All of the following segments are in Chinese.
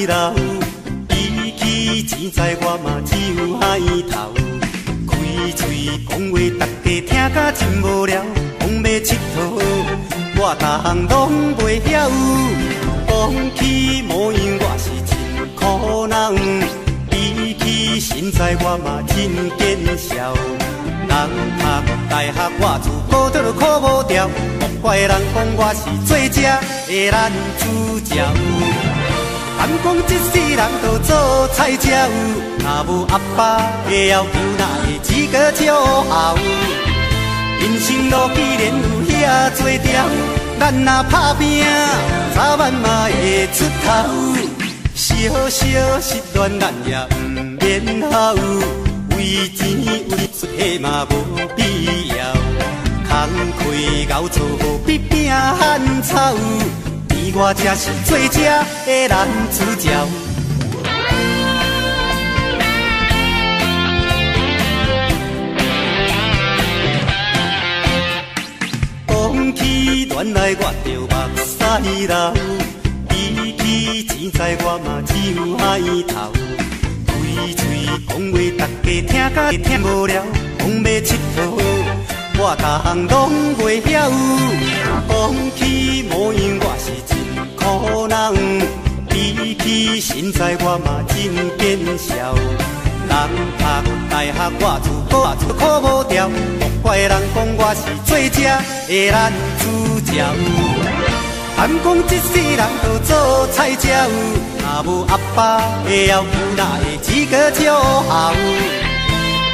老，比起钱财我嘛只有海头。开嘴讲话，大家听甲真无聊。讲要佚佗，我逐项拢袂晓。讲起模样，我是真苦恼。比起身材，我嘛真见笑。人读大学，我自古倒考无调。莫怪人讲我是做这的男主角。敢讲一世人都做菜鸟，若无阿爸的要求，哪会资格骄傲？人生路既然有遐多条，咱若打拼，早晚嘛会出头。小小失恋，咱也唔免好，为钱为出嘛无必要。空开熬做比拼汉草。我才是做这的男主角。讲起恋爱，我着目屎流。比起钱财，我嘛只有海头。开嘴讲话，大家听甲听无聊。讲要佚佗，我逐项拢袂晓。讲起模样，我是苦恼，比起身材我嘛真见笑。人读大学我自考无调，莫怪人讲我是做这的男主角。敢讲一世人都做菜鸟，若无阿爸的要求，哪会资格骄傲？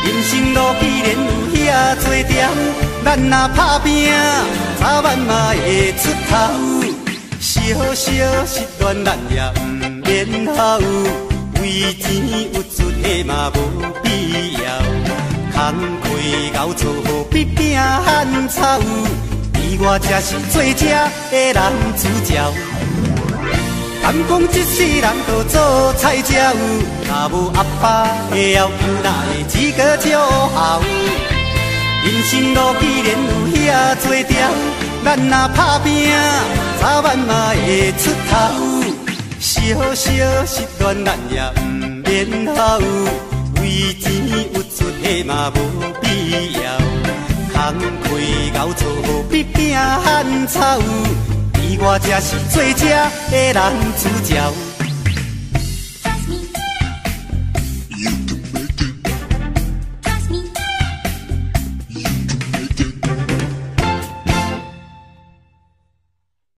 人生路既然有遐多条，咱若打拼，早晚嘛会出头。小小失恋，咱也唔免好，为钱有出的嘛无必要。空开熬做比拼汉草，我才是做这的男主角。敢讲一世人都做菜鸟，若无阿爸的要求，哪会资格骄傲？人生路既然有遐多条，咱若打拼，早晚嘛会出头。小小失恋，咱也唔免好，为钱有出的嘛无必要。空开熬做比拼汉草，我才是做这的男主角。